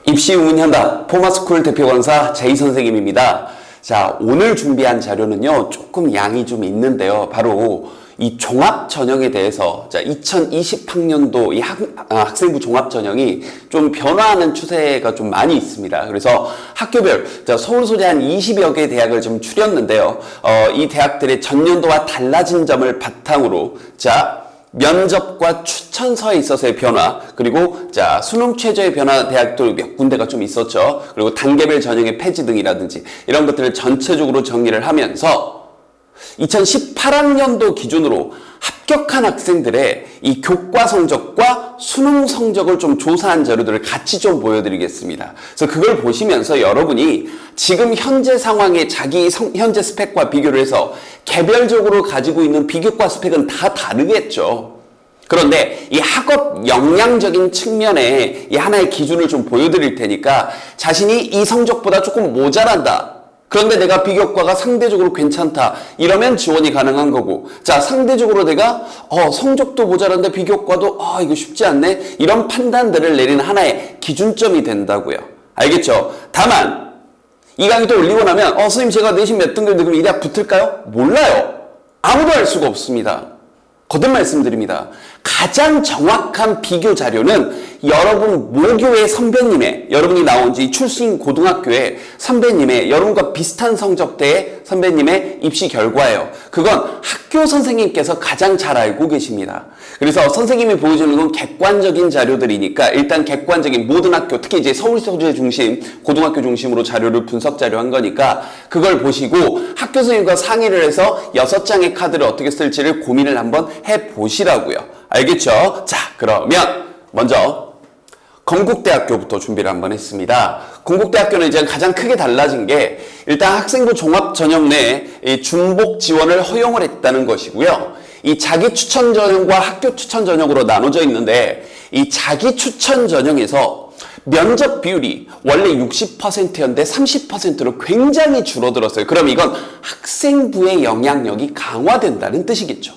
입시 운현다 포마스쿨 대표 강사 제이 선생님입니다. 자, 오늘 준비한 자료는요, 조금 양이 좀 있는데요. 바로 이 종합 전형에 대해서, 자, 2020학년도 이 학생부 종합 전형이 좀 변화하는 추세가 좀 많이 있습니다. 그래서 학교별, 자, 서울 소재 한 20여 개 대학을 좀 추렸는데요. 이 대학들의 전년도와 달라진 점을 바탕으로, 자, 면접과 추천서에 있어서의 변화, 그리고 자, 수능 최저의 변화 대학도 몇 군데가 좀 있었죠. 그리고 단계별 전형의 폐지 등이라든지 이런 것들을 전체적으로 정리를 하면서 2018학년도 기준으로 합격한 학생들의 이 교과 성적과 수능 성적을 좀 조사한 자료들을 같이 좀 보여드리겠습니다. 그래서 그걸 보시면서 여러분이 지금 현재 상황의 자기 현재 스펙과 비교를 해서 개별적으로 가지고 있는 비교과 스펙은 다 다르겠죠. 그런데 이 학업 역량적인 측면에 이 하나의 기준을 좀 보여드릴 테니까 자신이 이 성적보다 조금 모자란다. 그런데 내가 비교과가 상대적으로 괜찮다. 이러면 지원이 가능한 거고, 자, 상대적으로 내가 성적도 모자란데 비교과도 이거 쉽지 않네. 이런 판단들을 내리는 하나의 기준점이 된다고요. 알겠죠? 다만 이 강의 또 올리고 나면 선생님 제가 내신 몇 등급인데 그럼 이 대학 붙을까요? 몰라요. 아무도 알 수가 없습니다. 거듭 말씀드립니다. 가장 정확한 비교 자료는 여러분 모교의 선배님의, 여러분이 나온 지 출신 고등학교의 선배님의, 여러분과 비슷한 성적대의 선배님의 입시 결과예요. 그건 학교 선생님께서 가장 잘 알고 계십니다. 그래서 선생님이 보여주는 건 객관적인 자료들이니까 일단 객관적인 모든 학교, 특히 이제 서울 소재 중심, 고등학교 중심으로 자료를 분석 자료한 거니까 그걸 보시고 학교 선생님과 상의를 해서 6장의 카드를 어떻게 쓸지를 고민을 한번 해보시라고요. 알겠죠? 자, 그러면 먼저 건국대학교부터 준비를 한번 했습니다. 건국대학교는 이제 가장 크게 달라진 게 일단 학생부 종합 전형 내에 중복 지원을 허용을 했다는 것이고요. 이 자기 추천 전형과 학교 추천 전형으로 나눠져 있는데 이 자기 추천 전형에서 면접 비율이 원래 60%였는데 30%로 굉장히 줄어들었어요. 그럼 이건 학생부의 영향력이 강화된다는 뜻이겠죠.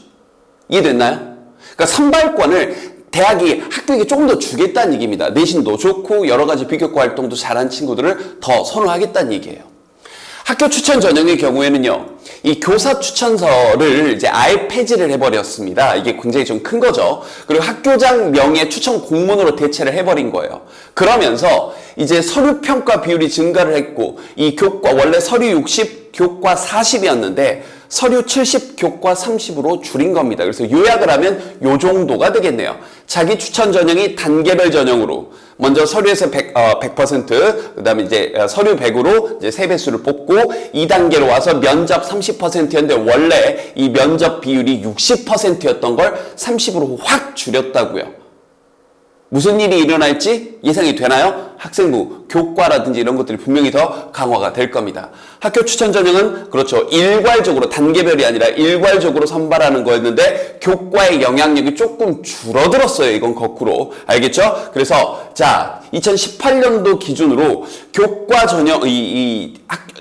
이해됐나요? 그러니까 선발권을 대학이 학교에게 조금 더 주겠다는 얘기입니다. 내신도 좋고 여러 가지 비교과 활동도 잘한 친구들을 더 선호하겠다는 얘기예요. 학교 추천 전형의 경우에는요, 이 교사 추천서를 이제 아예 폐지를 해버렸습니다. 이게 굉장히 좀 큰 거죠. 그리고 학교장 명예 추천 공문으로 대체를 해버린 거예요. 그러면서 이제 서류 평가 비율이 증가를 했고, 이 교과 원래 서류 60, 교과 40이었는데 서류 70, 교과 30으로 줄인 겁니다. 그래서 요약을 하면 요 정도가 되겠네요. 자기 추천 전형이 단계별 전형으로 먼저 서류에서 100%, 그 다음에 이제 서류 100으로 이제 3배수를 뽑고 2단계로 와서 면접 30%였는데 원래 이 면접 비율이 60%였던 걸 30으로 확 줄였다고요. 무슨 일이 일어날지 예상이 되나요? 학생부, 교과라든지 이런 것들이 분명히 더 강화가 될 겁니다. 학교 추천 전형은 그렇죠. 일괄적으로, 단계별이 아니라 일괄적으로 선발하는 거였는데 교과의 영향력이 조금 줄어들었어요. 이건 거꾸로. 알겠죠? 그래서 자, 2018년도 기준으로 교과 전형,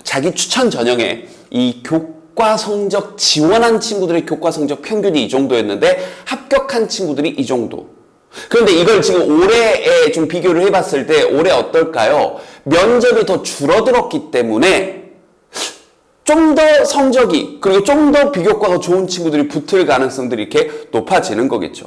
자기 추천 전형에 이 교과 성적 지원한 친구들의 교과 성적 평균이 이 정도였는데 합격한 친구들이 이 정도. 그런데 이걸 지금 올해에 좀 비교를 해봤을 때 올해 어떨까요? 면접이 더 줄어들었기 때문에 좀 더 성적이, 그리고 좀 더 비교과가 좋은 친구들이 붙을 가능성들이 이렇게 높아지는 거겠죠.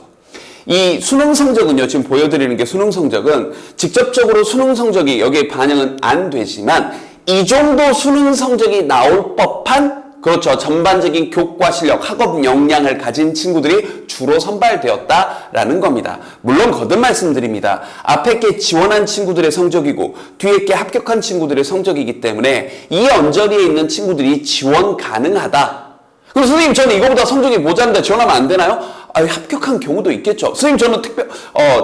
이 수능 성적은요, 지금 보여드리는 게 수능 성적은 직접적으로 수능 성적이 여기에 반영은 안 되지만 이 정도 수능 성적이 나올 법한, 그렇죠, 전반적인 교과 실력, 학업 역량을 가진 친구들이 주로 선발되었다라는 겁니다. 물론 거듭 말씀드립니다. 앞에 게 지원한 친구들의 성적이고 뒤에 게 합격한 친구들의 성적이기 때문에 이 언저리에 있는 친구들이 지원 가능하다. 그럼 선생님, 저는 이거보다 성적이 모자란데 지원하면 안 되나요? 합격한 경우도 있겠죠. 선생님, 저는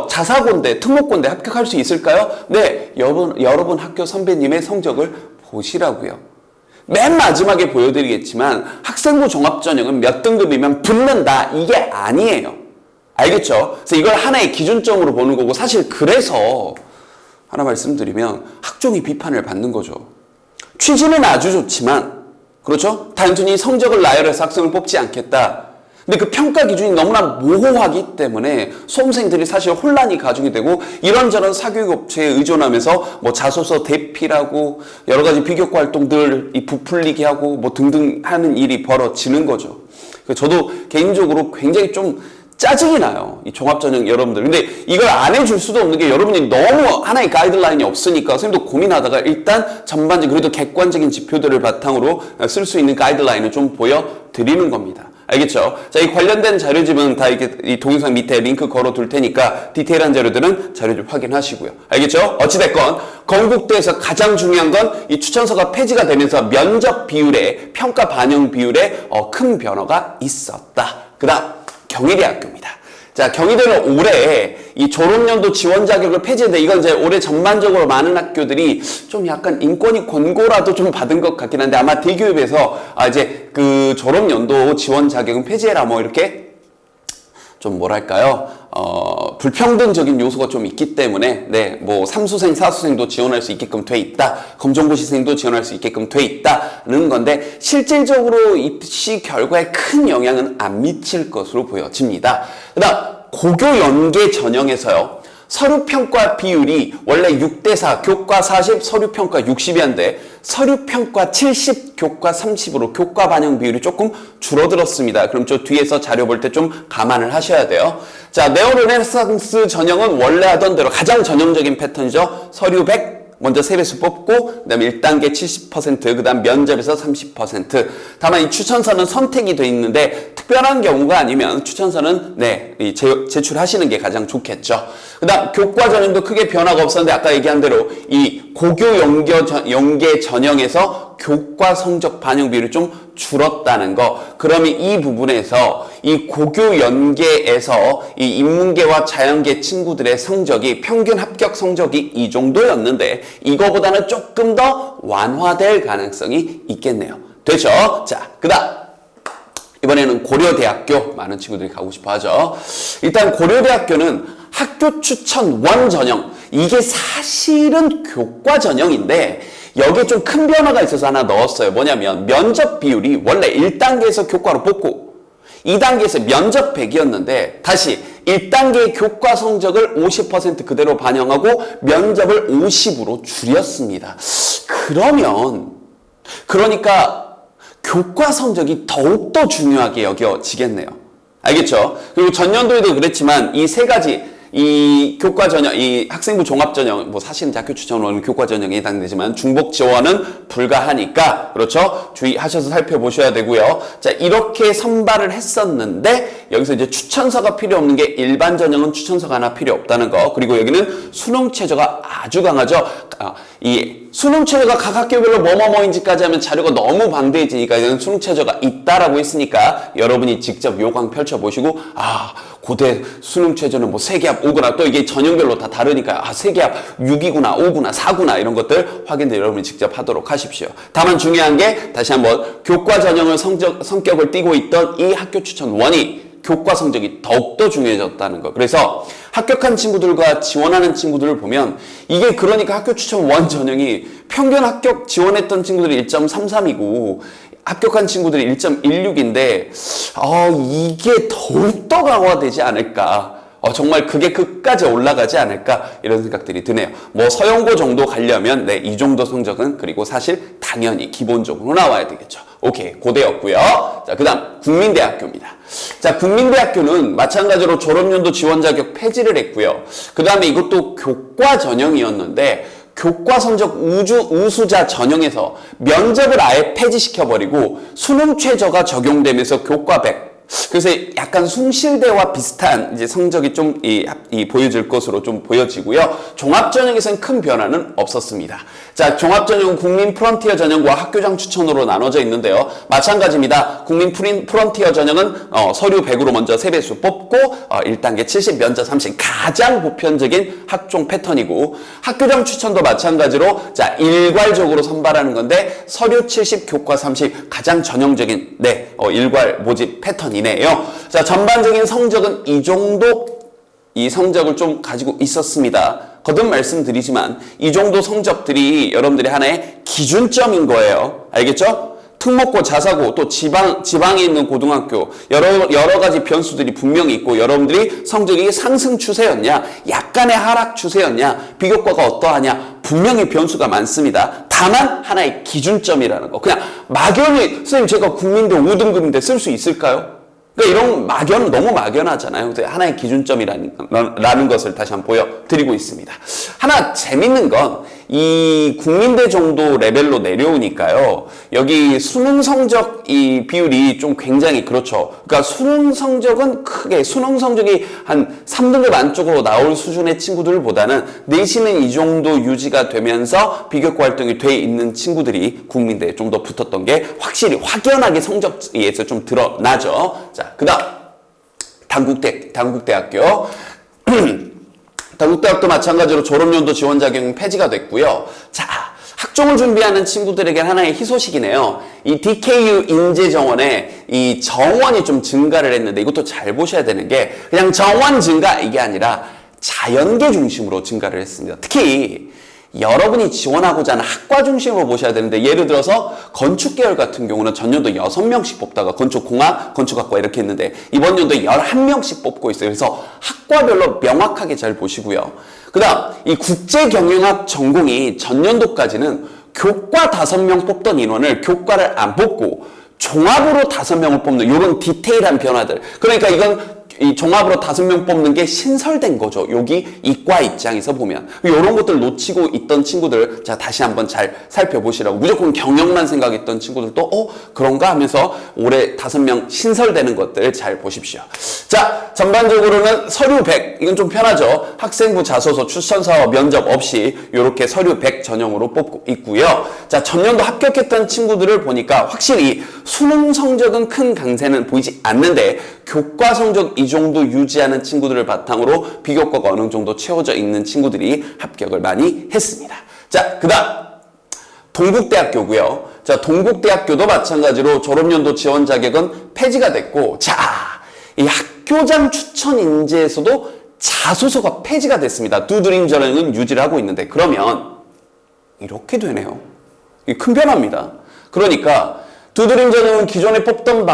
자사고인데, 특목고인데 합격할 수 있을까요? 네, 여러분 학교 선배님의 성적을 보시라고요. 맨 마지막에 보여드리겠지만 학생부 종합전형은 몇 등급이면 붙는다, 이게 아니에요. 알겠죠? 그래서 이걸 하나의 기준점으로 보는 거고, 사실 그래서 하나 말씀드리면 학종이 비판을 받는 거죠. 취지는 아주 좋지만, 그렇죠? 단순히 성적을 나열해서 학생을 뽑지 않겠다. 근데 그 평가 기준이 너무나 모호하기 때문에 수험생들이 사실 혼란이 가중이 되고 이런저런 사교육 업체에 의존하면서 뭐 자소서 대필하고 여러 가지 비교과 활동들 부풀리게 하고 뭐 등등 하는 일이 벌어지는 거죠. 저도 개인적으로 굉장히 좀 짜증이 나요. 이 종합전형 여러분들. 근데 이걸 안 해줄 수도 없는 게 여러분이 너무 하나의 가이드라인이 없으니까 선생님도 고민하다가 일단 전반적인 그래도 객관적인 지표들을 바탕으로 쓸 수 있는 가이드라인을 좀 보여드리는 겁니다. 알겠죠? 자, 이 관련된 자료집은 다 이렇게 이 동영상 밑에 링크 걸어 둘 테니까 디테일한 자료들은 자료집 확인하시고요. 알겠죠? 어찌됐건 건국대에서 가장 중요한 건 이 추천서가 폐지가 되면서 면접 비율에 평가 반영 비율에 큰 변화가 있었다. 그다음 경희대학교입니다. 자, 경희대는 올해 이 졸업연도 지원 자격을 폐지했는데 이건 이제 올해 전반적으로 많은 학교들이 좀 약간 인권위 권고라도 좀 받은 것 같긴 한데 아마 대교육에서 이제 그 졸업연도 지원 자격은 폐지해라 뭐 이렇게 좀 뭐랄까요? 불평등적인 요소가 좀 있기 때문에, 네, 뭐, 3수생, 4수생도 지원할 수 있게끔 돼 있다. 검정고시생도 지원할 수 있게끔 돼 있다는 건데, 실질적으로 입시 결과에 큰 영향은 안 미칠 것으로 보여집니다. 그 다음, 고교 연계 전형에서요. 서류평가 비율이 원래 6대4, 교과 40, 서류평가 60이었는데 서류평가 70, 교과 30으로 교과 반영 비율이 조금 줄어들었습니다. 그럼 저 뒤에서 자료 볼 때 좀 감안을 하셔야 돼요. 자, 네오르네상스 전형은 원래 하던 대로 가장 전형적인 패턴이죠. 서류 100, 먼저 세배수 뽑고 그다음에 1단계 70%, 그다음 면접에서 30%. 다만 이 추천서는 선택이 돼 있는데 특별한 경우가 아니면 추천서는 제출하시는 게 가장 좋겠죠. 그다음 교과 전형도 크게 변화가 없었는데 아까 얘기한 대로 이 고교 연계 전형에서 교과 성적 반영 비율이 좀 줄었다는 거. 그러면 이 부분에서 이 고교 연계에서 이 인문계와 자연계 친구들의 성적이 평균 합격 성적이 이 정도였는데 이거보다는 조금 더 완화될 가능성이 있겠네요. 됐죠? 자, 그다음 이번에는 고려대학교. 많은 친구들이 가고 싶어 하죠. 일단 고려대학교는 학교 추천 원 전형. 이게 사실은 교과 전형인데 여기에 좀 큰 변화가 있어서 하나 넣었어요. 뭐냐면 면접 비율이 원래 1단계에서 교과로 뽑고 2단계에서 면접 100이었는데 다시 1단계의 교과 성적을 50% 그대로 반영하고 면접을 50으로 줄였습니다. 그러니까 교과 성적이 더욱더 중요하게 여겨지겠네요. 알겠죠? 그리고 전년도에도 그랬지만 이 세 가지 이 교과 전형, 이 학생부 종합 전형, 뭐 사실은 학교 추천원은 교과 전형에 해당되지만 중복 지원은 불가하니까 그렇죠? 주의하셔서 살펴보셔야 되고요. 자, 이렇게 선발을 했었는데 여기서 이제 추천서가 필요 없는 게 일반 전형은 추천서가 하나 필요 없다는 거. 그리고 여기는 수능 최저가 아주 강하죠. 이 수능 최저가 각 학교별로 뭐뭐뭐인지까지 하면 자료가 너무 방대해지니까 이건 수능 최저가 있다라고 했으니까 여러분이 직접 요강 펼쳐보시고 고대 수능 최저는 뭐 세계합 5구나 또 이게 전형별로 다 다르니까 세계합 6이구나 5구나 4구나 이런 것들 확인도 여러분이 직접 하도록 하십시오. 다만 중요한 게 다시 한번 교과 전형을 성격을 띠고 있던 이 학교 추천 원이 교과 성적이 더욱더 중요해졌다는 거. 그래서 합격한 친구들과 지원하는 친구들을 보면 이게 그러니까 학교 추천 원 전형이 평균 합격 지원했던 친구들이 1.33이고 합격한 친구들이 1.16인데 이게 더욱더 강화되지 않을까. 정말 그게 끝까지 올라가지 않을까 이런 생각들이 드네요. 뭐 서영고 정도 가려면 이 정도 성적은 그리고 사실 당연히 기본적으로 나와야 되겠죠. 오케이, 고대였고요. 자, 그다음 국민대학교입니다. 자, 국민대학교는 마찬가지로 졸업연도 지원 자격 폐지를 했고요. 그다음에 이것도 교과 전형이었는데 교과 성적 우수자 전형에서 면접을 아예 폐지시켜버리고 수능 최저가 적용되면서 교과 100. 그래서 약간 숭실대와 비슷한 이제 성적이 좀 보여질 것으로 좀 보여지고요. 종합전형에서는 큰 변화는 없었습니다. 자, 종합전형은 국민 프론티어 전형과 학교장 추천으로 나눠져 있는데요. 마찬가지입니다. 국민 프론티어 전형은 서류 100으로 먼저 세배수 뽑고 1단계 70, 면접 30 가장 보편적인 학종 패턴이고 학교장 추천도 마찬가지로 자, 일괄적으로 선발하는 건데 서류 70, 교과 30 가장 전형적인 일괄 모집 패턴이 네요. 자, 전반적인 성적은 이 정도 이 성적을 좀 가지고 있었습니다. 거듭 말씀드리지만 이 정도 성적들이 여러분들이 하나의 기준점인 거예요. 알겠죠? 특목고, 자사고, 또 지방에 있는 고등학교, 여러 가지 변수들이 분명히 있고, 여러분들이 성적이 상승 추세였냐, 약간의 하락 추세였냐, 비교과가 어떠하냐, 분명히 변수가 많습니다. 다만, 하나의 기준점이라는 거. 그냥 막연히, 선생님, 제가 국민대 5등급인데 쓸 수 있을까요? 그러니까 이런 막연, 너무 막연하잖아요. 그래서 하나의 기준점이라는 것을 다시 한번 보여드리고 있습니다. 하나 재밌는 건 이 국민대 정도 레벨로 내려오니까요. 여기 수능 성적 이 비율이 좀 굉장히 그렇죠. 그러니까 수능 성적은 크게 수능 성적이 한 3등급 안쪽으로 나올 수준의 친구들보다는 내신은 이 정도 유지가 되면서 비교과 활동이 돼 있는 친구들이 국민대에 좀 더 붙었던 게 확실히 확연하게 성적에서 좀 드러나죠. 자, 그다음 단국대학교. 단국대학도 마찬가지로 졸업연도 지원 자격은 폐지가 됐고요. 자, 학종을 준비하는 친구들에게 하나의 희소식이네요. 이 DKU 인재정원에 이 정원이 좀 증가를 했는데 이것도 잘 보셔야 되는 게 그냥 정원 증가 이게 아니라 자연계 중심으로 증가를 했습니다. 특히 여러분이 지원하고자 하는 학과 중심으로 보셔야 되는데 예를 들어서 건축계열 같은 경우는 전년도 6명씩 뽑다가 건축공학, 건축학과 이렇게 했는데 이번 연도에 11명씩 뽑고 있어요. 그래서 학과별로 명확하게 잘 보시고요. 그 다음 이 국제경영학 전공이 전년도까지는 교과 5명 뽑던 인원을 교과를 안 뽑고 종합으로 5명을 뽑는 이런 디테일한 변화들. 그러니까 이건 이 종합으로 5명 뽑는 게 신설된 거죠. 여기 이과 입장에서 보면. 이런 것들 놓치고 있던 친구들, 자, 다시 한번 잘 살펴보시라고. 무조건 경영만 생각했던 친구들도, 그런가 하면서 올해 5명 신설되는 것들 잘 보십시오. 자, 전반적으로는 서류 100. 이건 좀 편하죠. 학생부 자소서, 추천서, 면접 없이 이렇게 서류 100 전형으로 뽑고 있고요. 자, 전년도 합격했던 친구들을 보니까 확실히 수능 성적은 큰 강세는 보이지 않는데 교과 성적 이 정도 유지하는 친구들을 바탕으로 비교과가 어느 정도 채워져 있는 친구들이 합격을 많이 했습니다. 자, 그 다음 동국대학교고요. 자, 동국대학교도 마찬가지로 졸업연도 지원 자격은 폐지가 됐고, 자, 이 학교장 추천 인재에서도 자소서가 폐지가 됐습니다. 두드림 전형은 유지를 하고 있는데 그러면 이렇게 되네요. 이게 큰 변화입니다. 그러니까 두드림 전형은 기존에 뽑던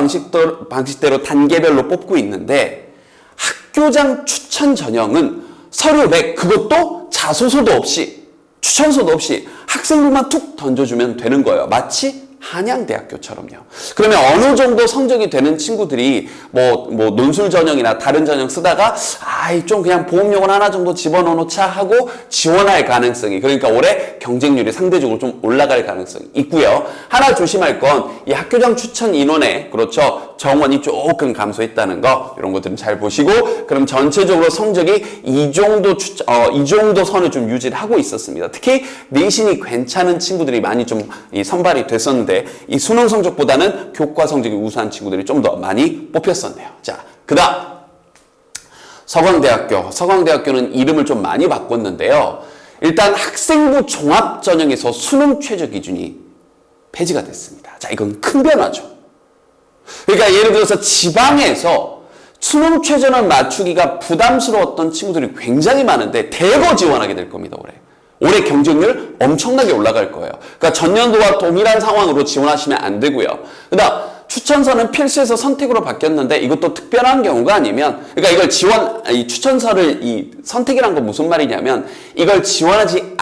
방식대로 단계별로 뽑고 있는데 학교장 추천 전형은 서류 100 그것도 자소서도 없이 추천서도 없이 학생부만 툭 던져주면 되는 거예요. 마치 한양대학교처럼요. 그러면 어느 정도 성적이 되는 친구들이 뭐 논술 전형이나 다른 전형 쓰다가 좀 그냥 보험용을 하나 정도 집어넣어놓자 하고 지원할 가능성이, 그러니까 올해 경쟁률이 상대적으로 좀 올라갈 가능성이 있고요. 하나 조심할 건 이 학교장 추천 인원에 그렇죠 정원이 조금 감소했다는 거, 이런 것들은 잘 보시고, 그럼 전체적으로 성적이 이 정도 선을 좀 유지를 하고 있었습니다. 특히 내신이 괜찮은 친구들이 많이 좀 선발이 됐었는데 이 수능 성적보다는 교과 성적이 우수한 친구들이 좀 더 많이 뽑혔었네요. 자, 그 다음 서강대학교는 이름을 좀 많이 바꿨는데요. 일단 학생부 종합 전형에서 수능 최저 기준이 폐지가 됐습니다. 자, 이건 큰 변화죠. 그러니까 예를 들어서 지방에서 수능 최저는 맞추기가 부담스러웠던 친구들이 굉장히 많은데 대거 지원하게 될 겁니다, 올해 경쟁률 엄청나게 올라갈 거예요. 그러니까 전년도와 동일한 상황으로 지원하시면 안 되고요. 그다음 추천서는 필수에서 선택으로 바뀌었는데 이것도 특별한 경우가 아니면, 그러니까 이걸 이 추천서를 선택이란 건 무슨 말이냐면 이걸 제출하지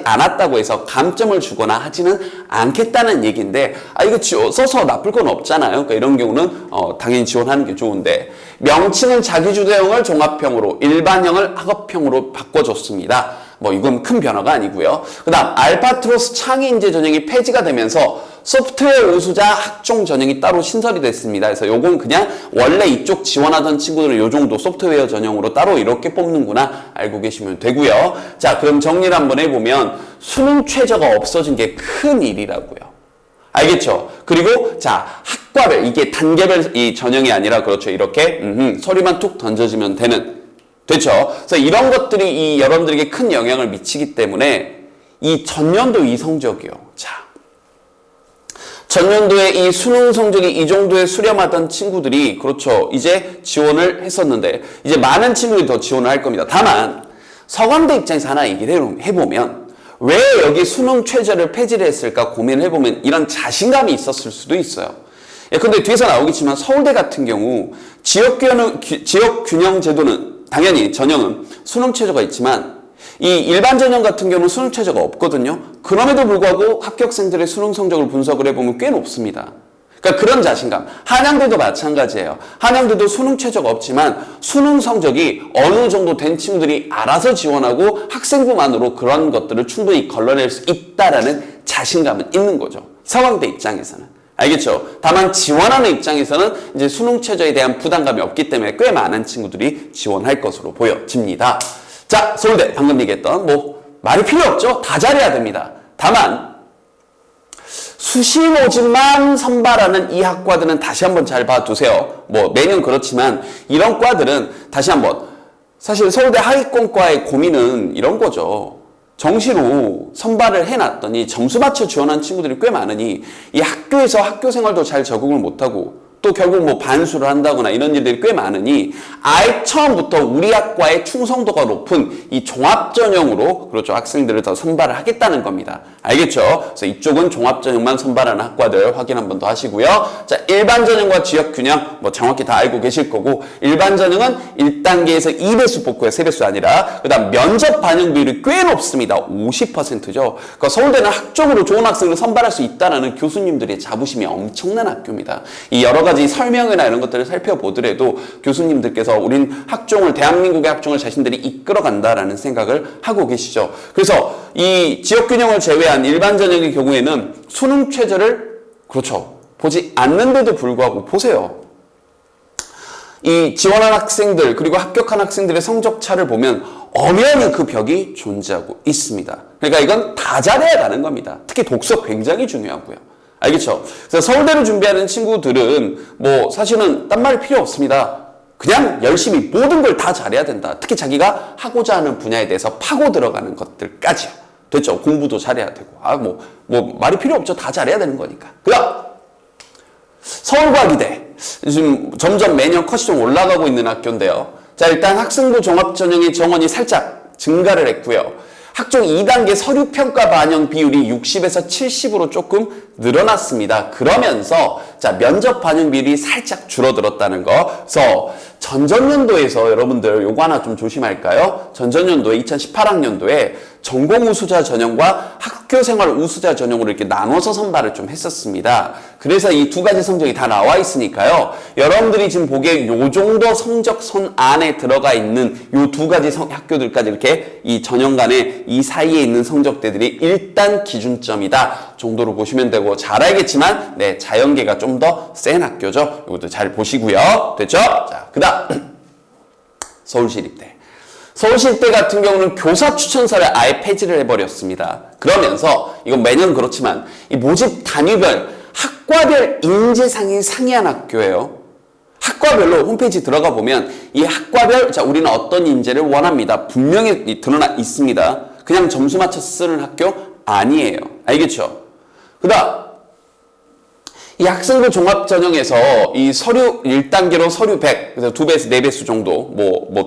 않았다고 해서 감점을 주거나 하지는 않겠다는 얘기인데, 이거 써서 나쁠 건 없잖아요. 그러니까 이런 경우는 당연히 지원하는 게 좋은데, 명칭은 자기주도형을 종합형으로, 일반형을 학업형으로 바꿔줬습니다. 이건 큰 변화가 아니고요. 그 다음 알바트로스 창의인재 전형이 폐지가 되면서 소프트웨어 우수자 학종 전형이 따로 신설이 됐습니다. 그래서 요건 그냥 원래 이쪽 지원하던 친구들은 요 정도 소프트웨어 전형으로 따로 이렇게 뽑는구나 알고 계시면 되고요. 자, 그럼 정리를 한번 해보면 수능 최저가 없어진 게 큰 일이라고요. 알겠죠? 그리고 자, 학과별, 이게 단계별 이 전형이 아니라 그렇죠. 이렇게 서류만 툭 던져지면 되는, 됐죠? 그래서 이런 것들이 여러분들에게 큰 영향을 미치기 때문에 이 전년도 이 성적이요. 자, 전년도에 이 수능 성적이 이 정도에 수렴하던 친구들이 그렇죠. 이제 지원을 했었는데 이제 많은 친구들이 더 지원을 할 겁니다. 다만 서강대 입장에서 하나 얘기를 해보면 왜 여기 수능 최저를 폐지를 했을까 고민을 해보면 이런 자신감이 있었을 수도 있어요. 예, 근데 뒤에서 나오겠지만 서울대 같은 경우 지역균형 제도는 당연히 전형은 수능 최저가 있지만 이 일반 전형 같은 경우는 수능 최저가 없거든요. 그럼에도 불구하고 합격생들의 수능 성적을 분석을 해보면 꽤 높습니다. 그러니까 그런 자신감. 한양대도 마찬가지예요. 한양대도 수능 최저가 없지만 수능 성적이 어느 정도 된 친구들이 알아서 지원하고 학생부만으로 그런 것들을 충분히 걸러낼 수 있다라는 자신감은 있는 거죠. 서강대 입장에서는. 알겠죠? 다만 지원하는 입장에서는 이제 수능 최저에 대한 부담감이 없기 때문에 꽤 많은 친구들이 지원할 것으로 보여집니다. 자, 서울대 방금 얘기했던 말이 필요 없죠? 다 잘해야 됩니다. 다만 수시 모집만 선발하는 이 학과들은 다시 한번 잘 봐두세요. 매년 그렇지만 이런 과들은 다시 한번 사실 서울대 하위권과의 고민은 이런 거죠. 정시로 선발을 해놨더니 점수 맞춰 지원한 친구들이 꽤 많으니 이 학교에서 학교 생활도 잘 적응을 못하고 또 결국 반수를 한다거나 이런 일들이 꽤 많으니 아예 처음부터 우리 학과의 충성도가 높은 이 종합전형으로 그렇죠 학생들을 더 선발을 하겠다는 겁니다. 알겠죠? 그래서 이쪽은 종합전형만 선발하는 학과들 확인 한 번 더 하시고요. 자, 일반전형과 지역균형 정확히 다 알고 계실 거고 일반전형은 1단계에서 2배수 뽑고요. 3배수 아니라 그 다음 면접 반영 비율이 꽤 높습니다. 50%죠. 그러니까 서울대는 학종으로 좋은 학생을 선발할 수 있다는 교수님들의 자부심이 엄청난 학교입니다. 이 여러 가지 설명이나 이런 것들을 살펴보더라도 교수님들께서 우린 학종을 대한민국의 학종을 자신들이 이끌어간다라는 생각을 하고 계시죠. 그래서 이 지역균형을 제외한 일반 전형의 경우에는 수능 최저를 그렇죠 보지 않는데도 불구하고 보세요. 이 지원한 학생들 그리고 합격한 학생들의 성적 차를 보면 엄연히 그 벽이 존재하고 있습니다. 그러니까 이건 다 잘해야 가는 겁니다. 특히 독서 굉장히 중요하고요. 알겠죠? 그래서 서울대를 준비하는 친구들은 사실은 딴 말이 필요 없습니다. 그냥 열심히 모든 걸 다 잘해야 된다. 특히 자기가 하고자 하는 분야에 대해서 파고 들어가는 것들까지요. 됐죠? 공부도 잘해야 되고. 말이 필요 없죠. 다 잘해야 되는 거니까. 그다음 서울과기대. 지금 점점 매년 컷이 좀 올라가고 있는 학교인데요. 자, 일단 학생부 종합전형의 정원이 살짝 증가를 했고요. 학종 2단계 서류평가 반영 비율이 60에서 70으로 조금 늘어났습니다. 그러면서 자 면접 반영 비율이 살짝 줄어들었다는 거. 그래서 전전년도에서 여러분들 요거 하나 좀 조심할까요? 전전년도에 2018학년도에 전공 우수자 전형과 학교생활 우수자 전형으로 이렇게 나눠서 선발을 좀 했었습니다. 그래서 이 두 가지 성적이 다 나와 있으니까요. 여러분들이 지금 보기에 요 정도 성적선 안에 들어가 있는 요 두 가지 학교들까지 이렇게 이 전형 간에 이 사이에 있는 성적대들이 일단 기준점이다 정도로 보시면 되고 잘 알겠지만 네 자연계가 좀 더 센 학교죠. 이것도 잘 보시고요. 됐죠? 자, 그다음 서울시립대. 서울시립대 같은 경우는 교사 추천서를 아예 폐지를 해버렸습니다. 그러면서 이건 매년 그렇지만 이 모집 단위별 학과별 인재상이 상이한 학교예요. 학과별로 홈페이지 들어가 보면 이 학과별 자 우리는 어떤 인재를 원합니다. 분명히 드러나 있습니다. 그냥 점수 맞춰서 쓰는 학교 아니에요. 알겠죠? 그다음 이 학생부 종합전형에서 이 서류 1단계로 서류 100, 그래서 2배에서 4배수 정도,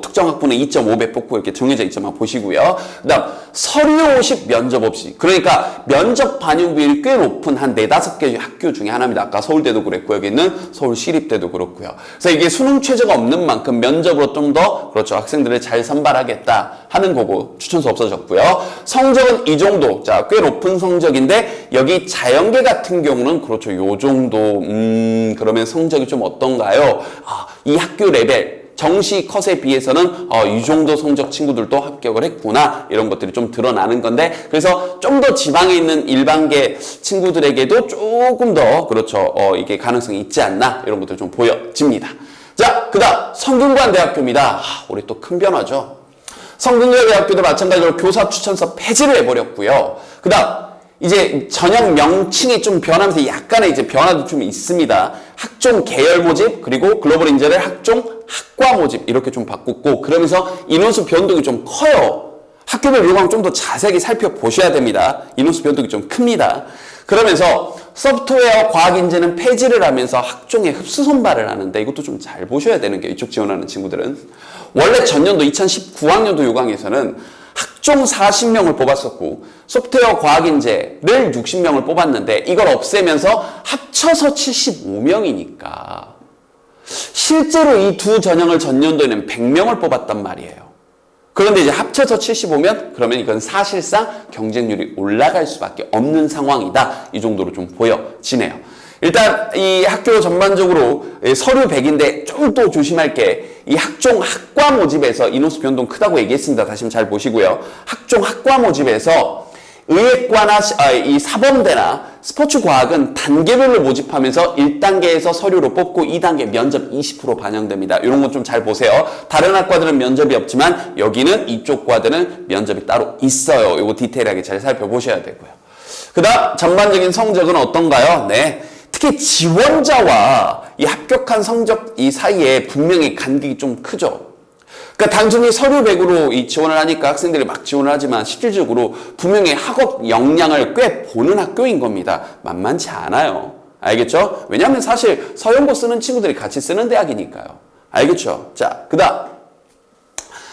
특정 학부는 2.5배 뽑고 이렇게 정해져 있지만 보시고요. 그 다음, 서류 50 면접 없이. 그러니까 면접 반영 비율이 꽤 높은 한 4-5개 학교 중에 하나입니다. 아까 서울대도 그랬고, 여기 있는 서울시립대도 그렇고요. 그래서 이게 수능 최저가 없는 만큼 면접으로 좀 더, 그렇죠. 학생들을 잘 선발하겠다 하는 거고, 추천서 없어졌고요. 성적은 이 정도. 자, 꽤 높은 성적인데, 여기 자연계 같은 경우는 그렇죠. 요 정도. 그러면 성적이 좀 어떤가요? 이 학교 레벨 정시 컷에 비해서는 이 정도 성적 친구들도 합격을 했구나 이런 것들이 좀 드러나는 건데 그래서 좀 더 지방에 있는 일반계 친구들에게도 조금 더 그렇죠 이게 가능성이 있지 않나 이런 것들 좀 보여집니다. 자, 그다음 성균관대학교입니다. 올해 또 큰 변화죠. 성균관대학교도 마찬가지로 교사 추천서 폐지를 해버렸고요. 그다음 이제 전형 명칭이 좀 변하면서 약간의 이제 변화도 좀 있습니다. 학종 계열 모집 그리고 글로벌 인재를 학종 학과 모집 이렇게 좀 바꿨고 그러면서 인원수 변동이 좀 커요. 학교별 요강 좀 더 자세하게 살펴보셔야 됩니다. 인원수 변동이 좀 큽니다. 그러면서 소프트웨어 과학 인재는 폐지를 하면서 학종에 흡수 선발을 하는데 이것도 좀 잘 보셔야 되는 게 이쪽 지원하는 친구들은 원래 전년도 2019학년도 요강에서는 학종 40명을 뽑았었고 소프트웨어 과학인재를 60명을 뽑았는데 이걸 없애면서 합쳐서 75명이니까 실제로 이 두 전형을 전년도에는 100명을 뽑았단 말이에요. 그런데 이제 합쳐서 75면 그러면 이건 사실상 경쟁률이 올라갈 수밖에 없는 상황이다. 이 정도로 좀 보여지네요. 일단 이 학교 전반적으로 서류 100인데 좀 또 조심할 게 이 학종 학과 모집에서 인원수 변동 크다고 얘기했습니다. 다시 한번 잘 보시고요. 학종 학과 모집에서 의예과나 이 사범대나 스포츠과학은 단계별로 모집하면서 1단계에서 서류로 뽑고 2단계 면접 20% 반영됩니다. 이런 건 좀 잘 보세요. 다른 학과들은 면접이 없지만 여기는 이쪽 과들은 면접이 따로 있어요. 이거 디테일하게 잘 살펴보셔야 되고요. 그 다음 전반적인 성적은 어떤가요? 네. 특히 지원자와 이 합격한 성적 이 사이에 분명히 간극이 좀 크죠. 그러니까 단순히 서류 100으로 이 지원을 하니까 학생들이 막 지원을 하지만 실질적으로 분명히 학업 역량을 꽤 보는 학교인 겁니다. 만만치 않아요. 알겠죠? 왜냐하면 사실 서영고 쓰는 친구들이 같이 쓰는 대학이니까요. 알겠죠? 자, 그 다음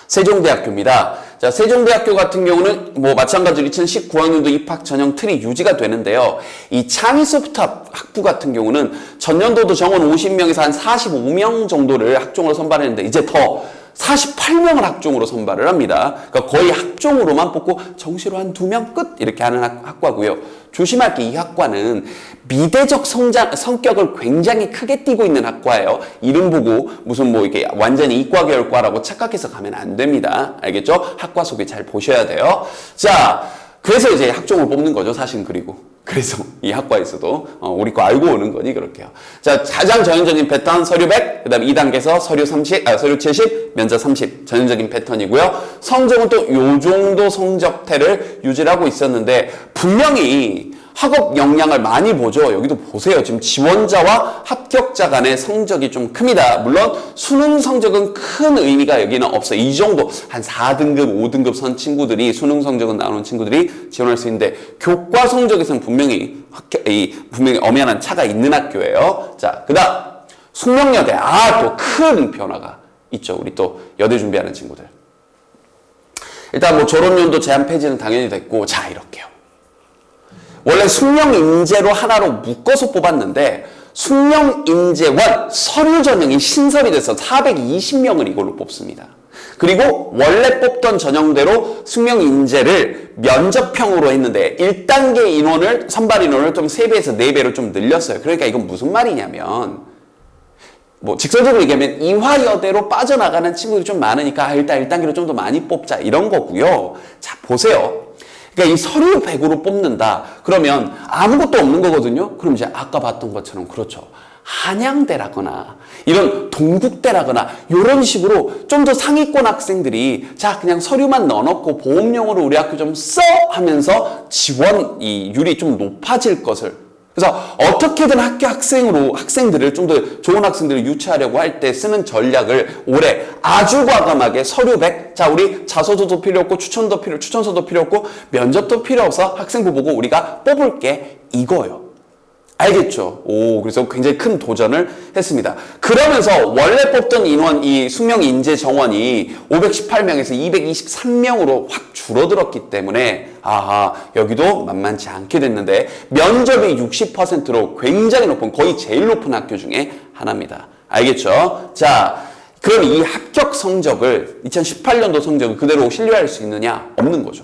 세종대학교입니다. 자, 세종대학교 같은 경우는 뭐 마찬가지로 2019학년도 입학 전형 틀이 유지가 되는데요. 이 창의소프트 학부 같은 경우는 전년도도 정원 50명에서 한 45명 정도를 학종으로 선발했는데 이제 더 48명을 학종으로 선발을 합니다. 그러니까 거의 학종으로만 뽑고 정시로 한 2명 끝 이렇게 하는 학과고요. 조심할 게 이 학과는 미대적 성격을 굉장히 크게 띠고 있는 학과예요. 이름 보고 무슨 뭐 이게 완전히 이과 계열과라고 착각해서 가면 안 됩니다. 알겠죠? 학과 소개 잘 보셔야 돼요. 자, 그래서 이제 학종을 뽑는 거죠. 사실 그래서 이 학과에서도 우리 거 알고 오는 거니 그렇게요. 자, 가장 전형적인 패턴 서류 100, 그다음 2단계에서 서류 70, 면접 30 전형적인 패턴이고요. 성적은 또 요 정도 성적대를 유지를 하고 있었는데 분명히 학업 역량을 많이 보죠. 여기도 보세요. 지금 지원자와 합격자 간의 성적이 좀 큽니다. 물론 수능 성적은 큰 의미가 여기는 없어요. 이 정도 한 4등급, 5등급 선 친구들이 수능 성적은 나오는 친구들이 지원할 수 있는데 교과 성적에서는 분명히 엄연한 차가 있는 학교예요. 자, 그다음 숙명여대. 또 큰 변화가 있죠. 우리 또 여대 준비하는 친구들. 일단 뭐 졸업연도 제한 폐지는 당연히 됐고, 자, 이렇게요. 원래 숙명인재로 하나로 묶어서 뽑았는데 숙명인재원 서류 전형이 신설이 돼서 420명을 이걸로 뽑습니다. 그리고 원래 뽑던 전형대로 숙명인재를 면접형으로 했는데 1단계 인원을 선발 인원을 좀 3배에서 4배로 좀 늘렸어요. 그러니까 이건 무슨 말이냐면 뭐 직설적으로 얘기하면 이화여대로 빠져나가는 친구들이 좀 많으니까 일단 1단계로 좀 더 많이 뽑자 이런 거고요. 자, 보세요. 그러니까 이 서류 100으로 뽑는다. 그러면 아무것도 없는 거거든요. 그럼 이제 아까 봤던 것처럼 그렇죠. 한양대라거나 이런 동국대라거나 이런 식으로 좀 더 상위권 학생들이 자 그냥 서류만 넣어놓고 보험용으로 우리 학교 좀 써 하면서 지원 이 율이 좀 높아질 것을 그래서 어떻게든 학생들을 좀 더 좋은 학생들을 유치하려고 할 때 쓰는 전략을 올해 아주 과감하게 서류 100, 자 우리 자소서도 필요 없고 추천서도 필요 없고 면접도 필요 없어 학생부 보고 우리가 뽑을게 이거요. 알겠죠? 그래서 굉장히 큰 도전을 했습니다. 그러면서 원래 뽑던 인원, 이 숙명인재 정원이 518명에서 223명으로 확 줄어들었기 때문에, 여기도 만만치 않게 됐는데, 면접이 60%로 굉장히 높은, 거의 제일 높은 학교 중에 하나입니다. 알겠죠? 자, 그럼 이 합격 성적을, 2018년도 성적을 그대로 신뢰할 수 있느냐? 없는 거죠.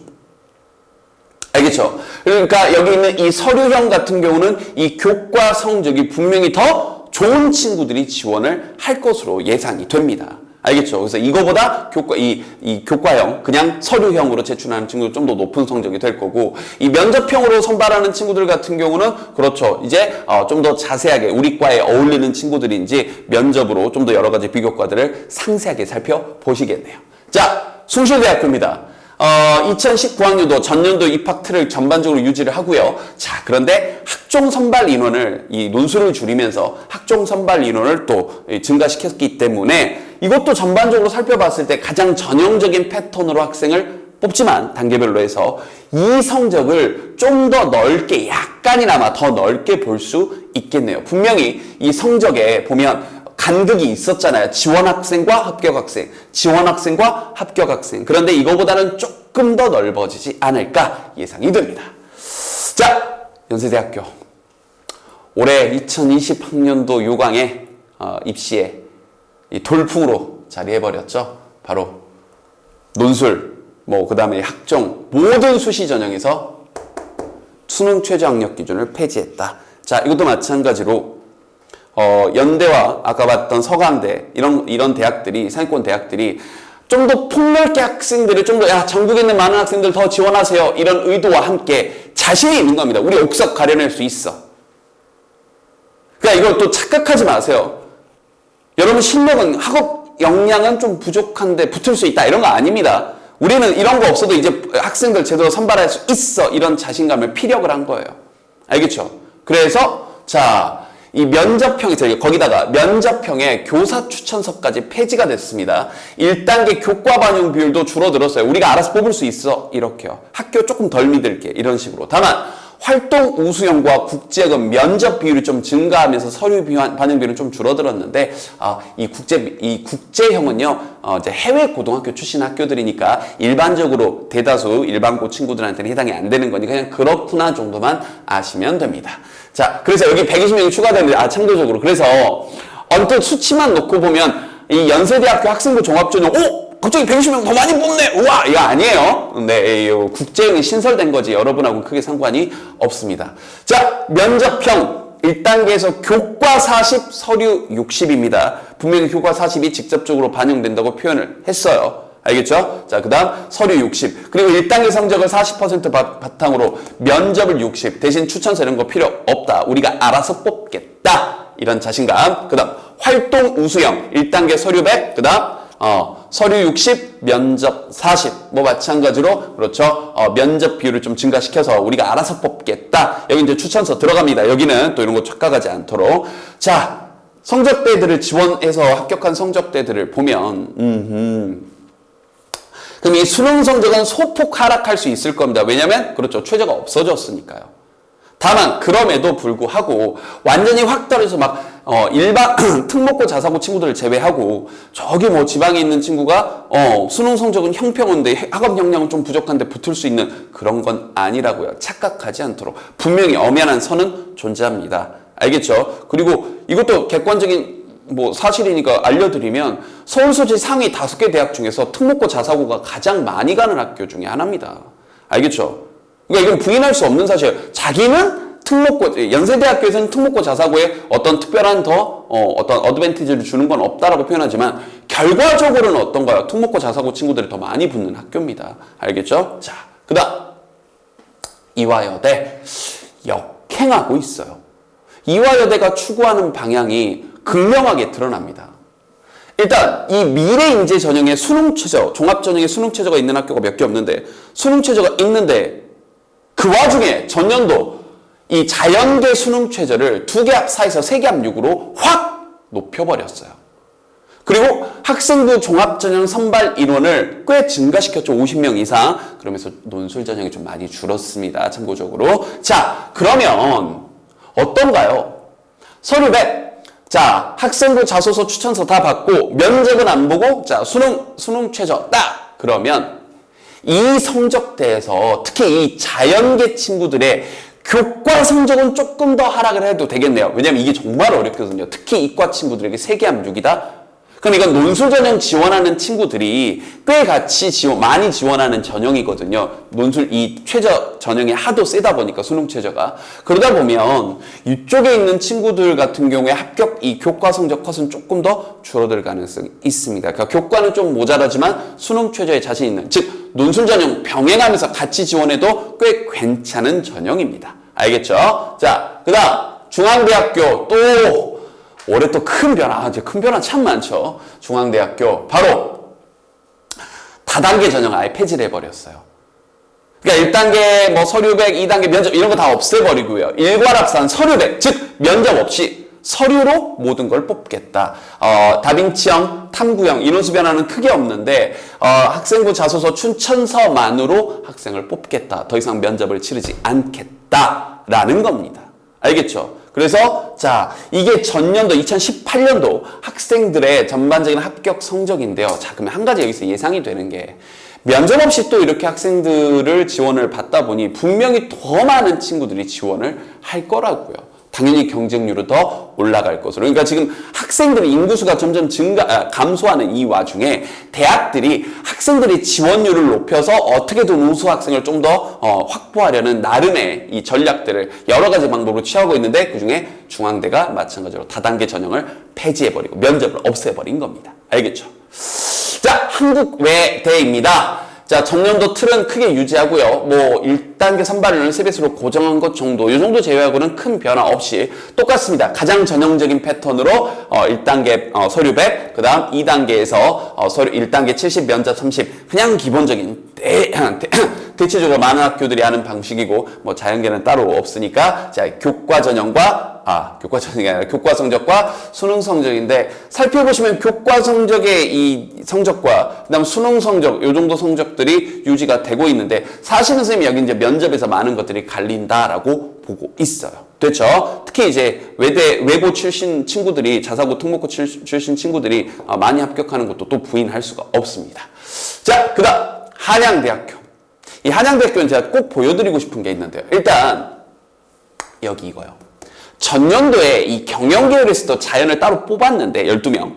알겠죠? 그러니까 여기 있는 이 서류형 같은 경우는 이 교과 성적이 분명히 더 좋은 친구들이 지원을 할 것으로 예상이 됩니다. 알겠죠? 그래서 이거보다 교과형, 그냥 서류형으로 제출하는 친구들 좀 더 높은 성적이 될 거고, 이 면접형으로 선발하는 친구들 같은 경우는, 그렇죠. 이제, 좀 더 자세하게 우리 과에 어울리는 친구들인지 면접으로 좀 더 여러 가지 비교과들을 상세하게 살펴보시겠네요. 자, 숭실대학교입니다. 2019학년도 전년도 입학 틀을 전반적으로 유지를 하고요. 자, 그런데 학종 선발 인원을 이 논술을 줄이면서 학종 선발 인원을 또 증가시켰기 때문에 이것도 전반적으로 살펴봤을 때 가장 전형적인 패턴으로 학생을 뽑지만 단계별로 해서 이 성적을 좀 더 넓게 약간이나마 더 넓게 볼 수 있겠네요. 분명히 이 성적에 보면 간극이 있었잖아요. 지원학생과 합격학생, 지원학생과 합격학생. 그런데 이거보다는 조금 더 넓어지지 않을까 예상이 됩니다. 자, 연세대학교 올해 2020학년도 요강에 입시에 이 돌풍으로 자리해버렸죠. 바로 논술, 그 다음에 학종 모든 수시 전형에서 수능 최저 학력 기준을 폐지했다. 자, 이것도 마찬가지로 연대와 아까 봤던 서강대 이런 대학들이 상위권 대학들이 좀 더 폭넓게 학생들을 좀 더 전국에 있는 많은 학생들 더 지원하세요 이런 의도와 함께 자신이 있는 겁니다. 우리 옥석 가려낼 수 있어. 그러니까 이걸 또 착각하지 마세요. 여러분 실력은 학업 역량은 좀 부족한데 붙을 수 있다 이런 거 아닙니다. 우리는 이런 거 없어도 이제 학생들 제대로 선발할 수 있어 이런 자신감을 피력을 한 거예요. 알겠죠? 그래서 이 면접형이 거기다가 면접형에 교사 추천서까지 폐지가 됐습니다. 1단계 교과 반영 비율도 줄어들었어요. 우리가 알아서 뽑을 수 있어 이렇게요. 학교 조금 덜 믿을게 이런 식으로. 다만 활동 우수형과 국제학은 면접 비율이 좀 증가하면서 서류 반영 비율은 좀 줄어들었는데 이 국제형은요 이제 해외 고등학교 출신 학교들이니까 일반적으로 대다수 일반고 친구들한테는 해당이 안 되는 거니까 그냥 그렇구나 정도만 아시면 됩니다. 자, 그래서 여기 120명이 추가되는데 참고적으로 그래서 언뜻 수치만 놓고 보면 이 연세대학교 학생부 종합전형 갑자기 120명 더 많이 뽑네! 우와! 이거 아니에요. 네, 국제형이 신설된 거지. 여러분하고는 크게 상관이 없습니다. 자, 면접형 1단계에서 교과 40, 서류 60입니다. 분명히 교과 40이 직접적으로 반영된다고 표현을 했어요. 알겠죠? 자, 그 다음 서류 60. 그리고 1단계 성적을 40% 바탕으로 면접을 60. 대신 추천서 이런 거 필요 없다. 우리가 알아서 뽑겠다. 이런 자신감. 그 다음 활동 우수형 1단계 서류 100. 그 다음 서류 60, 면접 40. 마찬가지로, 그렇죠. 면접 비율을 좀 증가시켜서 우리가 알아서 뽑겠다. 여기 이제 추천서 들어갑니다. 여기는 또 이런 거 착각하지 않도록. 자, 성적대들을 지원해서 합격한 성적대들을 보면, 그럼 이 수능 성적은 소폭 하락할 수 있을 겁니다. 왜냐면, 그렇죠. 최저가 없어졌으니까요. 다만 그럼에도 불구하고 완전히 확 떨어져서 일반 특목고 자사고 친구들을 제외하고 저기 지방에 있는 친구가 수능 성적은 형평인데 학업 역량은 좀 부족한데 붙을 수 있는 그런 건 아니라고요. 착각하지 않도록 분명히 엄연한 선은 존재합니다. 알겠죠? 그리고 이것도 객관적인 사실이니까 알려드리면 서울소재 상위 5개 대학 중에서 특목고 자사고가 가장 많이 가는 학교 중에 하나입니다. 알겠죠? 그러니까 이건 부인할 수 없는 사실이에요. 자기는 연세대학교에서는 특목고 자사고에 어떤 특별한 어떤 어드밴티지를 주는 건 없다라고 표현하지만 결과적으로는 어떤가요? 특목고 자사고 친구들이 더 많이 붙는 학교입니다. 알겠죠? 자, 그 다음 이화여대 역행하고 있어요. 이화여대가 추구하는 방향이 극명하게 드러납니다. 일단 이 미래인재 전형에 수능 최저, 종합 전형에 수능 최저가 있는 학교가 몇 개 없는데 수능 최저가 있는데 그 와중에 전년도 이 자연계 수능 최저를 2개 합 4에서 3개 합 6으로 확 높여버렸어요. 그리고 학생부 종합전형 선발 인원을 꽤 증가시켰죠. 50명 이상. 그러면서 논술 전형이 좀 많이 줄었습니다. 참고적으로. 자, 그러면 어떤가요? 서류 100. 자, 학생부 자소서 추천서 다 받고 면접은 안 보고 자, 수능 최저 딱. 그러면 이 성적대에서 특히 이 자연계 친구들의 교과 성적은 조금 더 하락을 해도 되겠네요. 왜냐면 이게 정말 어렵거든요. 특히 이과 친구들에게 3개 합 6이다? 그럼 이건 논술 전형 지원하는 친구들이 꽤 많이 지원하는 전형이거든요. 논술 이 최저 전형이 하도 세다 보니까 수능 최저가. 그러다 보면 이쪽에 있는 친구들 같은 경우에 이 교과 성적 컷은 조금 더 줄어들 가능성이 있습니다. 그러니까 교과는 좀 모자라지만 수능 최저에 자신 있는, 즉 논술 전형 병행하면서 같이 지원해도 꽤 괜찮은 전형입니다. 알겠죠? 자, 그 다음 중앙대학교 또 올해 또 큰 변화, 큰 변화 참 많죠. 중앙대학교 바로 다단계 전형 아예 폐지를 해버렸어요. 그러니까 1단계 서류 100, 2단계 면접 이런 거 다 없애버리고요. 일괄합산 서류 100, 즉 면접 없이 서류로 모든 걸 뽑겠다. 다빈치형, 탐구형, 인원수 변화는 크게 없는데 학생부 자소서 추천서만으로 학생을 뽑겠다. 더 이상 면접을 치르지 않겠다라는 겁니다. 알겠죠? 그래서 자, 이게 전년도 2018년도 학생들의 전반적인 합격 성적인데요. 자, 그러면 한 가지 여기서 예상이 되는 게 면접 없이 또 이렇게 학생들을 지원을 받다 보니 분명히 더 많은 친구들이 지원을 할 거라고요. 당연히 경쟁률은 더 올라갈 것으로. 그러니까 지금 학생들의 인구수가 점점 감소하는 이 와중에 대학들이 학생들의 지원율을 높여서 어떻게든 우수 학생을 좀 더 확보하려는 나름의 이 전략들을 여러 가지 방법으로 취하고 있는데, 그중에 중앙대가 마찬가지로 다단계 전형을 폐지해버리고 면접을 없애버린 겁니다. 알겠죠? 자, 한국외대입니다. 자, 전년도 틀은 크게 유지하고요. 뭐 1단계 선발률을 3배수로 고정한 것 정도, 이 정도 제외하고는 큰 변화 없이 똑같습니다. 가장 전형적인 패턴으로 1단계 서류 100, 그 다음 2단계에서 서류 1단계 70, 면접 30, 그냥 기본적인 대체적으로 많은 학교들이 하는 방식이고, 뭐 자연계는 따로 없으니까, 자, 교과 전형이 아니라 교과 성적과 수능 성적인데, 살펴보시면 교과 성적의 이 성적과 그다음 수능 성적, 요 정도 성적들이 유지가 되고 있는데, 사실은 선생님이 여기 이제 면접에서 많은 것들이 갈린다라고 보고 있어요. 됐죠? 특히 이제 외고 출신 친구들이, 자사고 특목고 출신 친구들이 많이 합격하는 것도 또 부인할 수가 없습니다. 자, 그다음 한양대학교. 이 한양대학교는 제가 꼭 보여드리고 싶은 게 있는데요. 일단 여기 이거요. 전년도에 이 경영계열에서도 자연을 따로 뽑았는데 12명.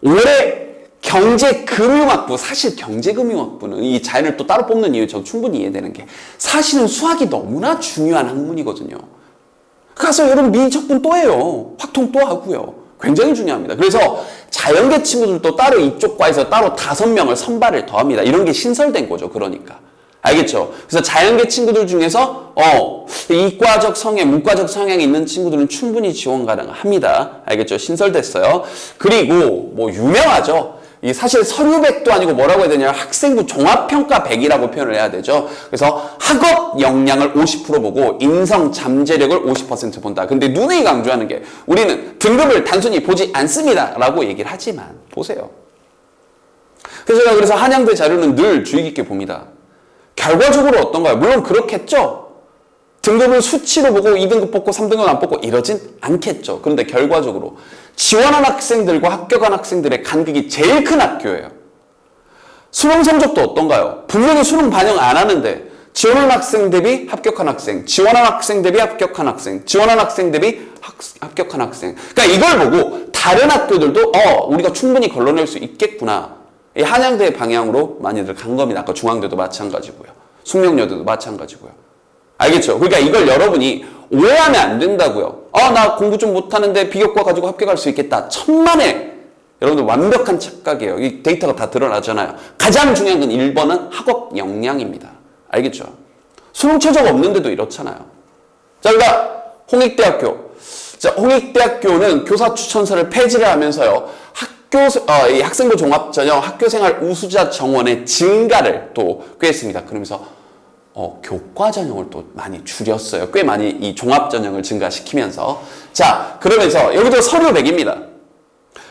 올해 경제금융학부, 사실 경제금융학부는 이 자연을 또 따로 뽑는 이유 저 충분히 이해되는 게, 사실은 수학이 너무나 중요한 학문이거든요. 가서 여러분 민첩분 또 해요. 확통 또 하고요. 굉장히 중요합니다. 그래서 자연계 친구들도 따로 이쪽 과에서 따로 5명을 선발을 더합니다. 이런 게 신설된 거죠. 그러니까. 알겠죠? 그래서 자연계 친구들 중에서 이과적 성향, 문과적 성향이 있는 친구들은 충분히 지원 가능합니다. 알겠죠? 신설됐어요. 그리고 뭐 유명하죠? 이 사실 서류 100도 아니고 뭐라고 해야 되냐, 학생부 종합평가 100이라고 표현을 해야 되죠. 그래서 학업 역량을 50% 보고 인성 잠재력을 50% 본다. 근데 누누이 강조하는 게, 우리는 등급을 단순히 보지 않습니다 라고 얘기를 하지만 보세요. 그래서 제가 그래서 한양대 자료는 늘 주의 깊게 봅니다. 결과적으로 어떤가요? 물론 그렇겠죠. 등급을 수치로 보고 2등급 뽑고 3등급 안 뽑고 이러진 않겠죠. 그런데 결과적으로 지원한 학생들과 합격한 학생들의 간극이 제일 큰 학교예요. 수능 성적도 어떤가요? 분명히 수능 반영 안 하는데 지원한 학생 대비 합격한 학생, 지원한 학생 대비 합격한 학생, 지원한 학생 대비 합격한 학생. 그러니까 이걸 보고 다른 학교들도 우리가 충분히 걸러낼 수 있겠구나. 이 한양대 방향으로 많이들 간 겁니다. 아까 중앙대도 마찬가지고요. 숙명여대도 마찬가지고요. 알겠죠? 그러니까 이걸 여러분이 오해하면 안 된다고요. 나 공부 좀 못하는데 비교과 가지고 합격할 수 있겠다. 천만에 여러분들 완벽한 착각이에요. 이 데이터가 다 드러나잖아요. 가장 중요한 건 1번은 학업 역량입니다. 알겠죠? 수능 최저가 없는데도 이렇잖아요. 자, 그러니까 홍익대학교. 자, 홍익대학교는 교사 추천서를 폐지를 하면서요, 이 학생부 종합전형 학교생활 우수자 정원의 증가를 또 꾀했습니다. 그러면서 교과 전형을 또 많이 줄였어요. 꽤 많이 이 종합 전형을 증가시키면서. 자, 그러면서 여기도 서류 100입니다.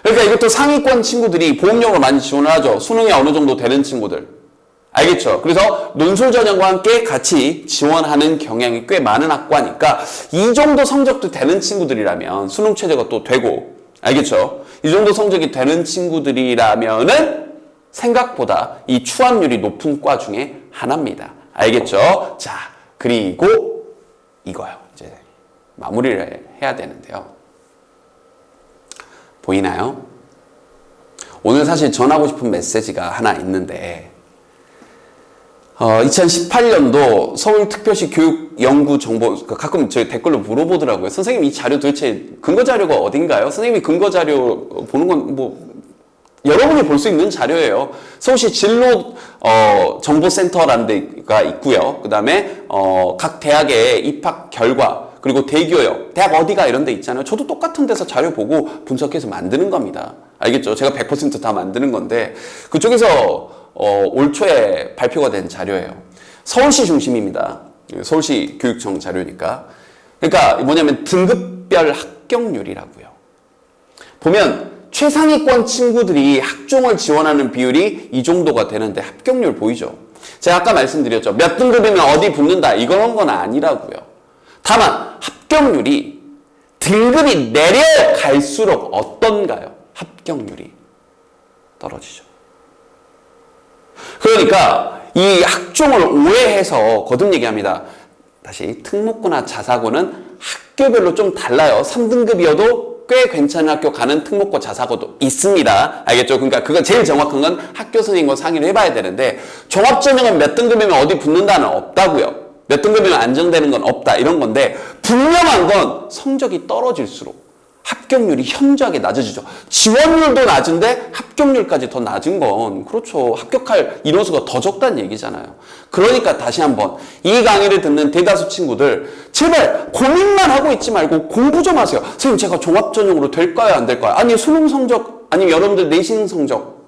그러니까 이것도 상위권 친구들이 보험료로 많이 지원을 하죠. 수능이 어느 정도 되는 친구들. 알겠죠? 그래서 논술 전형과 함께 같이 지원하는 경향이 꽤 많은 학과니까 이 정도 성적도 되는 친구들이라면 수능 최저가 또 되고, 알겠죠? 이 정도 성적이 되는 친구들이라면은 생각보다 이 추합률이 높은 과 중에 하나입니다. 알겠죠? 자, 그리고 이거요. 이제 마무리를 해야 되는데요. 보이나요? 오늘 사실 전하고 싶은 메시지가 하나 있는데, 2018년도 서울특별시 교육연구정보, 가끔 저희 댓글로 물어보더라고요. 선생님, 이 자료 도대체 근거 자료가 어딘가요? 선생님이 근거 자료 보는 건 뭐 여러분이 볼 수 있는 자료예요. 서울시 진로 정보센터라는 데가 있고요. 그 다음에 각 대학의 입학 결과, 그리고 대교역, 대학 어디가 이런 데 있잖아요. 저도 똑같은 데서 자료 보고 분석해서 만드는 겁니다. 알겠죠? 제가 100% 다 만드는 건데 그쪽에서 올 초에 발표가 된 자료예요. 서울시 중심입니다. 서울시 교육청 자료니까. 그러니까 뭐냐면 등급별 합격률이라고요. 보면 최상위권 친구들이 학종을 지원하는 비율이 이 정도가 되는데 합격률 보이죠? 제가 아까 말씀드렸죠. 몇 등급이면 어디 붙는다. 이런 건 아니라고요. 다만 합격률이 등급이 내려갈수록 어떤가요? 합격률이 떨어지죠. 그러니까 이 학종을 오해해서 거듭 얘기합니다. 다시 특목고나 자사고는 학교별로 좀 달라요. 3등급이어도 꽤 괜찮은 학교 가는 특목고 자사고도 있습니다. 알겠죠? 그러니까 그건 제일 정확한 건 학교 선생님과 상의를 해봐야 되는데 종합전형은 몇 등급이면 어디 붙는다는 없다고요. 몇 등급이면 안정되는 건 없다 이런 건데 분명한 건 성적이 떨어질수록 합격률이 현저하게 낮아지죠. 지원율도 낮은데 합격률까지 더 낮은 건 그렇죠. 합격할 인원수가 더 적다는 얘기잖아요. 그러니까 다시 한번 이 강의를 듣는 대다수 친구들 제발 고민만 하고 있지 말고 공부 좀 하세요. 선생님 제가 종합전형으로 될까요? 안 될까요? 아니 수능 성적 아니면 여러분들 내신 성적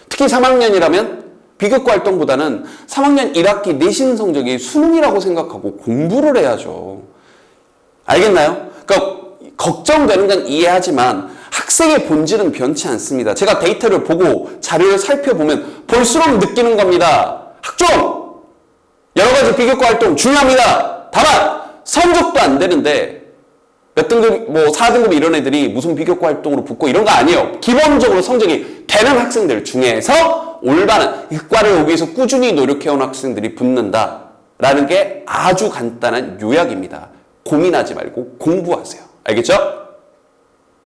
특히 3학년이라면 비교과 활동보다는 3학년 1학기 내신 성적이 수능이라고 생각하고 공부를 해야죠. 알겠나요? 그러니까 걱정되는 건 이해하지만 학생의 본질은 변치 않습니다. 제가 데이터를 보고 자료를 살펴보면 볼수록 느끼는 겁니다. 학종! 여러 가지 비교과 활동 중요합니다. 다만 성적도 안 되는데 몇 등급, 뭐 4등급 이런 애들이 무슨 비교과 활동으로 붙고 이런 거 아니에요. 기본적으로 성적이 되는 학생들 중에서 올바른 이과를 오기 위해서 꾸준히 노력해온 학생들이 붙는다라는 게 아주 간단한 요약입니다. 고민하지 말고 공부하세요. 알겠죠?